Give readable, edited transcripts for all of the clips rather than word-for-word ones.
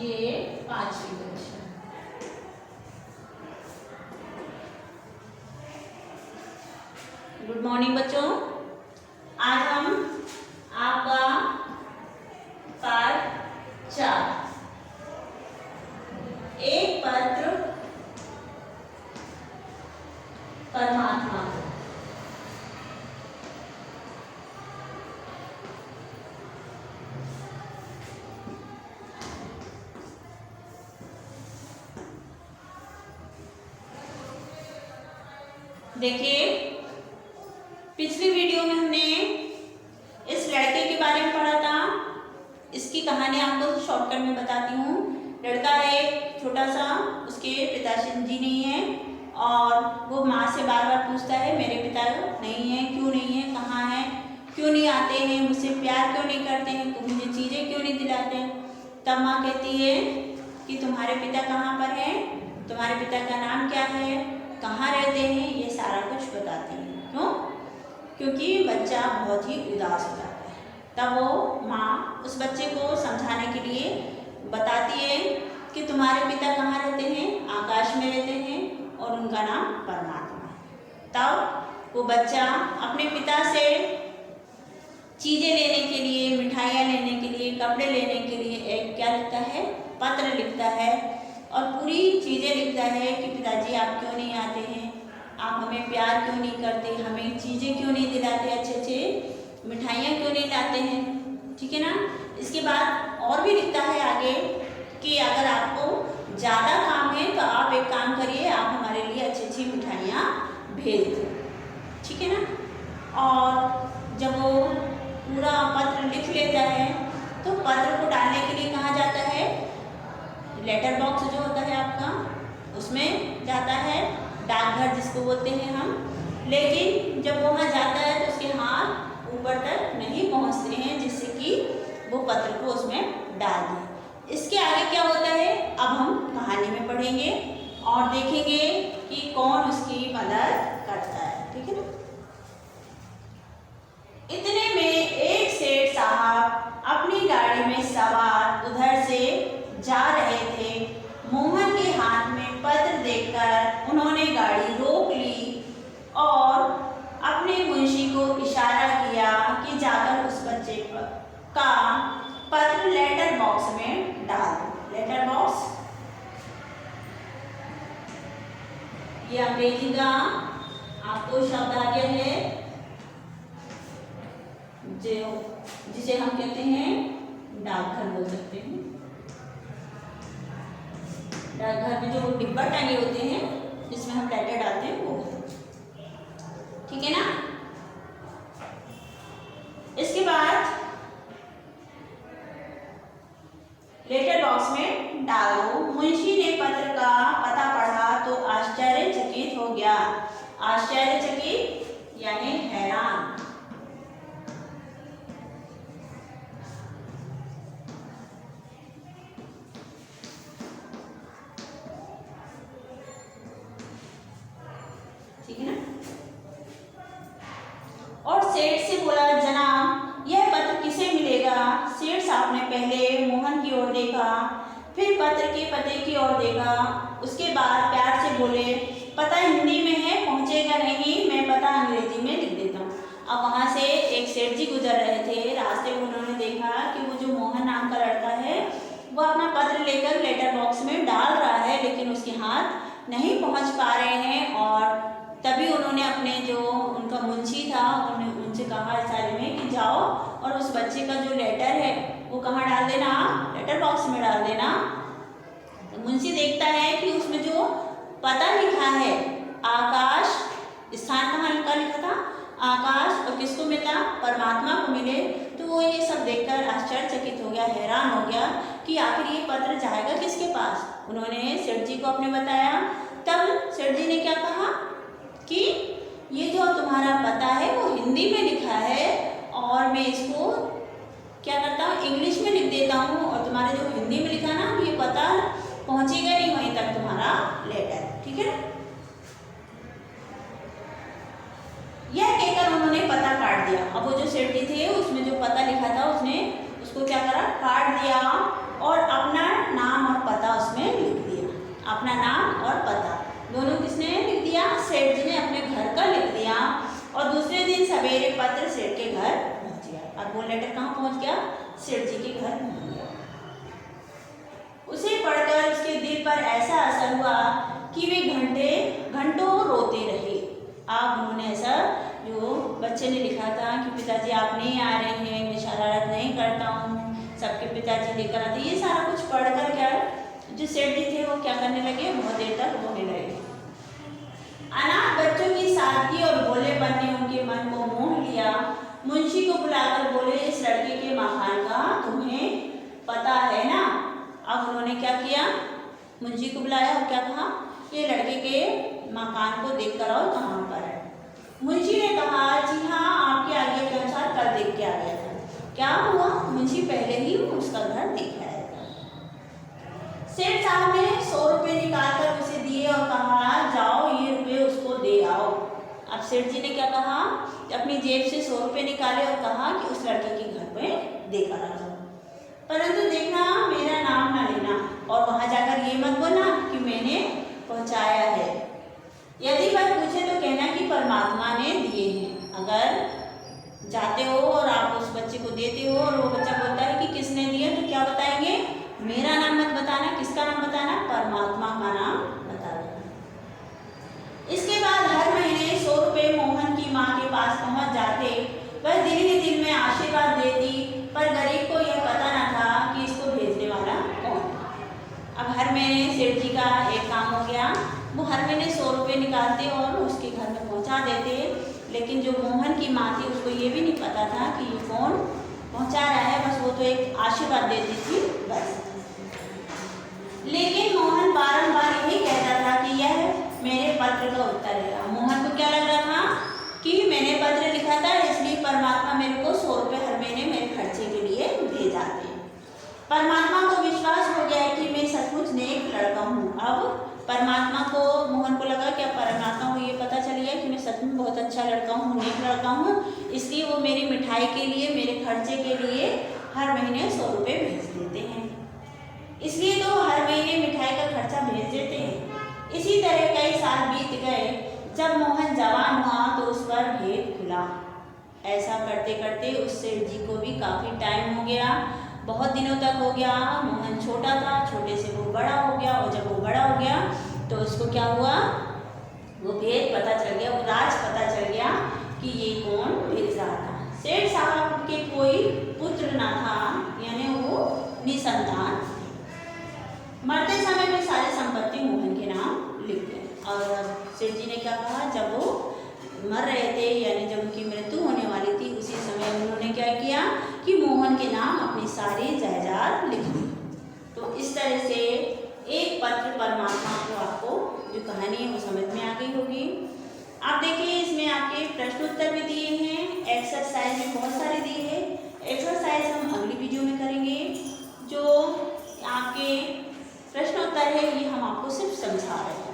ये 5वीं कक्षा। गुड मॉर्निंग बच्चों, आज हम आपका पाठ 4 एक पत्र परमात्मा को। देखिए, पिछली वीडियो में हमने इस लड़के के बारे में पढ़ा था। इसकी कहानी आपको शॉर्टकट में बताती हूँ। लड़का है छोटा सा, उसके पिताजी नहीं है और वो माँ से बार बार पूछता है मेरे पिता नहीं है, क्यों नहीं है, कहाँ है, क्यों नहीं आते हैं, मुझसे प्यार क्यों नहीं करते हैं, मुझे चीज़ें क्यों नहीं दिलाते हैं। तब माँ कहती है कि तुम्हारे पिता कहाँ पर हैं, तुम्हारे पिता का नाम क्या है, कहाँ रहते हैं, ये सारा कुछ बताती है। क्यों? क्योंकि बच्चा बहुत ही उदास हो जाता है। तब वो माँ उस बच्चे को समझाने के लिए बताती है कि तुम्हारे पिता कहाँ रहते हैं, आकाश में रहते हैं और उनका नाम परमात्मा है। तब वो बच्चा अपने पिता से चीज़ें लेने के लिए, मिठाइयाँ लेने के लिए, कपड़े लेने के लिए एक क्या लिखता है, पत्र लिखता है और पूरी चीज़ें लिखता है कि पिताजी आप क्यों नहीं आते हैं, आप हमें प्यार क्यों नहीं करते, हमें चीज़ें क्यों नहीं दिलाते, अच्छे अच्छे मिठाइयाँ क्यों नहीं लाते हैं। ठीक है ना। इसके बाद और भी लिखता है आगे कि अगर आपको ज़्यादा काम है तो आप एक काम करिए, आप हमारे लिए अच्छी अच्छी मिठाइयाँ भेज दें। ठीक है ना। और जब वो पूरा पत्र लिख लेता है तो पत्र को डालने के लिए कहाँ जाता है, लेटर बॉक्स जो होता है आपका, उसमें जाता है, डाकघर जिसको बोलते हैं हम। लेकिन जब वो वहाँ जाता है तो उसके हाथ ऊपर तक नहीं पहुँचते हैं जिससे कि वो पत्र को उसमें डाल दें। इसके आगे क्या होता है अब हम कहानी में पढ़ेंगे और देखेंगे कि कौन उसकी मदद करता है। ठीक है ना। इतने में एक सेठ साहब अपनी गाड़ी में सवार उधर से जा रहे थे। मोहन के हाथ में पत्र देखकर उन्होंने गाड़ी रोक ली और अपने मुंशी को इशारा किया कि जाकर उस बच्चे का पत्र लेटर बॉक्स में डाल दो। लेटर बॉक्स ये अंग्रेजी का आपको शब्द आ गया है जो जिसे हम कहते हैं डाकघर बोल सकते हैं। डाकघर में जो डिब्बा टंगे होते हैं जिसमें हम लेटर डालते हैं वो होते हैं। ठीक है ना। इसके बाद लेटर बॉक्स में डाल दो। मुंशी ने पत्र का पता पढ़ा तो आश्चर्यचकित हो गया। आश्चर्यचकित यानी हैरान। ठीक है ना। और सेठ से बोला जनाब यह पत्र किसे मिलेगा। सेठ साहब ने पहले मोहन की ओर देखा, फिर पत्र के पते की ओर देखा, उसके बाद प्यार से बोले पता हिंदी में है, पहुंचेगा नहीं, मैं पता अंग्रेजी में लिख देता हूँ। अब वहाँ से एक सेठ जी गुजर रहे थे, रास्ते में उन्होंने देखा कि वो जो मोहन नाम का लड़का है वो अपना पत्र लेकर लेटर बॉक्स में डाल रहा है लेकिन उसके हाथ नहीं पहुँच पा रहे हैं। और तभी उन्होंने अपने जो उनका मुंशी था उनसे कहा इशारे में कि जाओ और उस बच्चे का जो लेटर है वो कहाँ डाल देना, लेटर बॉक्स में डाल देना। तो मुंशी देखता है कि उसमें जो पता लिखा है आकाश, स्थान कहाँ का लिखा था, आकाश, और किसको मिला, परमात्मा को मिले। तो वो ये सब देखकर आश्चर्यचकित हो गया, हैरान हो गया कि आखिर ये पत्र जाएगा किसके पास। उन्होंने सेठ जी को अपने बताया। तब सेठ जी ने क्या कहा कि ये जो तुम्हारा पता है वो हिंदी में लिखा है और मैं इसको क्या करता हूँ इंग्लिश में लिख देता हूँ और तुम्हारे जो हिंदी में लिखा ना ये पता पहुँचेगा नहीं वहीं तक तुम्हारा लेटर। ठीक है। यह कहकर उन्होंने पता काट दिया। अब वो जो सेठ जी थे उसमें जो पता लिखा था उसने उसको क्या करा, काट दिया और अपना नाम सेठ जी ने अपने घर का लिख दिया और दूसरे दिन सवेरे पत्र सेठ के घर पहुंच गया। अब वो लेटर कहाँ पहुंच गया? सेठ जी के घर पहुंच गया। उसे पढ़कर उसके दिल पर ऐसा असर हुआ कि वे घंटों रोते रहे। आप उन्होंने ऐसा, जो बच्चे ने लिखा था कि पिताजी आप नहीं आ रहे हैं, मैं शरारत नहीं करता हूँ, सबके पिताजी लेकर आते, ये सारा कुछ पढ़कर क्या जो सेठ जी थे वो क्या करने लगे? बहुत देर तक रोने लगे। अनाथ बच्चों की सादगी और भोलेपन ने उनके मन को मोह लिया। मुंशी को बुलाकर बोले, इस लड़के के मकान का तुम्हें पता है ना? अब उन्होंने क्या किया? मुंशी को बुलाया और क्या कहा? ये लड़के के मकान को देख कर आओ कहाँ पर है। मुंशी ने कहा, जी हाँ, आपके आज्ञा के अनुसार कल देख के आ गया था। क्या हुआ? मुंशी पहले ही उसका घर देख आया था। सेठ साहब ने 100 रुपये निकाल कर उसे दिए और कहा, जाओ ये रुपये उसको दे आओ। अब सेठ जी ने क्या कहा? अपनी जेब से 100 रुपये निकाले और कहा कि उस लड़के के घर पे देकर आ जाओ, परंतु देखना मेरा नाम ना लेना और वहां जाकर ये मत बोलना कि मैंने पहुंचाया है। यदि वह पूछे तो कहना कि परमात्मा ने दिए हैं। अगर जाते हो और आप उस बच्चे को देते हो और वो बच्चा बोलता है कि किसने दिए, तो क्या बताएंगे? मेरा नाम मत बताना। किसका नाम बताना? परमात्मा का नाम बता देना। इसके बाद हर महीने 100 रुपये मोहन की माँ के पास पहुंच जाते। वह दिल ही दिल में आशीर्वाद देती, पर गरीब को यह पता न था कि इसको भेजने वाला कौन। अब हर महीने सेठ जी का एक काम हो गया, वो हर महीने 100 रुपये निकालते और उसके घर में पहुंचा देते, लेकिन जो मोहन की माँ थी उसको ये भी नहीं पता था कि ये कौन पहुंचा रहा है, बस वो तो एक आशीर्वाद देती थी बस। लेकिन मोहन बारंबार यही कहता था कि यह मेरे पत्र का उत्तर है। मोहन को क्या लग रहा था कि मैंने पत्र लिखा था, इसलिए परमात्मा मेरे को 100 रुपये हर महीने मेरे खर्चे के लिए भेज आते। परमात्मा को विश्वास हो गया कि मैं सचमुच नेक लड़का हूँ। अब परमात्मा को, मोहन को लगा कि परमात्मा को ये पता चल गया कि मैं सचमुच बहुत अच्छा लड़का हूँ, नेक लड़का हूँ, इसलिए वो मेरी मिठाई के लिए, मेरे खर्चे के लिए हर महीने 100 रुपये भेज देते हैं। इसलिए तो हर महीने मिठाई का खर्चा भेज देते हैं। इसी तरह कई साल बीत गए। जब मोहन जवान हुआ तो उस पर भेद खुला। ऐसा करते करते उस सेठ जी को भी काफ़ी टाइम हो गया, बहुत दिनों तक हो गया। मोहन छोटा था, छोटे से वो बड़ा हो गया, और जब वो बड़ा हो गया तो उसको क्या हुआ? वो भेद पता चल गया, वो राज पता चल गया कि ये कौन भेज रहा था। सेठ साहब के कोई पुत्र ना था, यानी वो निसंतान। मरते समय में सारी संपत्ति मोहन के नाम लिख गए। और सेठ जी ने क्या कहा, जब वो मर रहे थे, यानी जब उनकी मृत्यु होने वाली थी, उसी समय उन्होंने क्या किया कि मोहन के नाम अपनी सारी जायदाद लिख दी। तो इस तरह से एक पत्र परमात्मा को, आपको जो कहानी है वो समझ में आ गई होगी। आप देखिए, इसमें आपके प्रश्न उत्तर भी दिए हैं, एक्सरसाइज में बहुत सारे दिए हैं। एक्सरसाइज हम अगली वीडियो में करेंगे। जो आपके प्रश्न उत्तर है ये हम आपको सिर्फ समझा रहे हैं।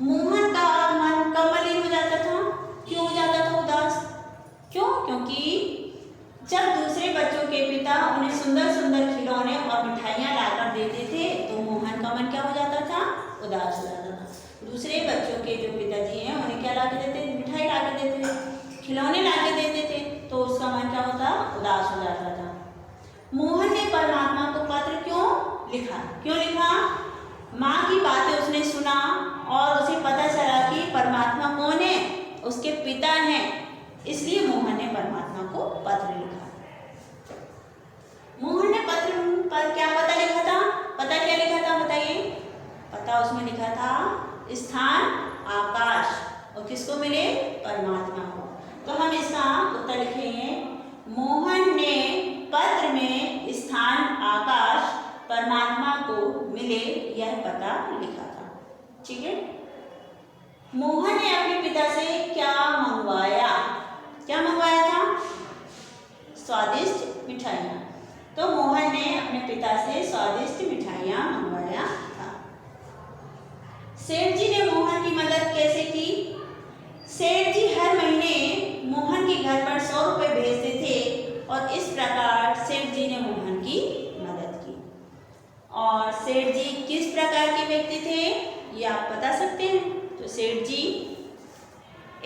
मोहन का मन कब मलिन हो जाता था? क्यों हो जाता था उदास? क्यों? क्योंकि जब दूसरे बच्चों के पिता उन्हें सुंदर सुंदर खिलौने और मिठाइयाँ लाकर देते थे तो मोहन का मन क्या हो जाता था? उदास हो जाता था। दूसरे बच्चों के जो पिताजी हैं उन्हें क्या ला के देते? मिठाई ला के देते थे, खिलौने ला के देते थे, तो उसका मन क्या होता? उदास हो जाता था। मोहन ने परमात्मा को पत्र क्यों लिखा? क्यों लिखा? माँ की बातें उसने सुना और उसे पता चला कि परमात्मा कौन है, उसके पिता हैं, इसलिए मोहन ने परमात्मा को पत्र लिखा। मोहन ने पत्र पर क्या पता लिखा था? पता क्या लिखा था बताइए? पता उसमें लिखा था स्थान आकाश, और किसको मिले? परमात्मा को। तो हम इसका उत्तर लिखेंगे, मोहन ने पत्र में स्थान आकाश परमात्मा को मिले यह पता लिखा था। ठीक है। मोहन ने अपने पिता से क्या मंगवाया? क्या मंगवाया था? स्वादिष्ट मिठाइयाँ। तो मोहन ने अपने पिता से स्वादिष्ट मिठाइयाँ मंगवाया था। सेठ जी ने मोहन की मदद कैसे की? सेठ जी हर महीने मोहन के घर पर 100 रुपये भेजते थे और इस प्रकार सेठ जी ने मोहन की मदद की। और सेठ जी किस प्रकार के व्यक्ति थे ये आप बता सकते हैं? तो सेठ जी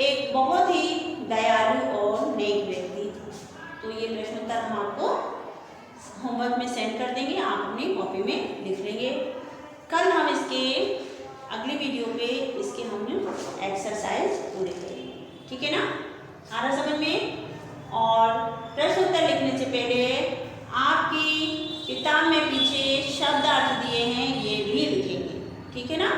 एक बहुत ही दयालु और नेक व्यक्ति थे। तो ये प्रश्न उत्तर हम आपको होमवर्क में सेंड कर देंगे, आप अपनी कॉपी में लिख लेंगे। कल हम इसके अगली वीडियो पे इसके हम एक्सरसाइज पूरे करेंगे, ठीक है ना? आ रहा समझ में? और प्रश्न उत्तर लिखने से पहले आपकी किताब में पीछे शब्दार्थ दिए हैं, ये भी लिखेंगे, ठीक है ना?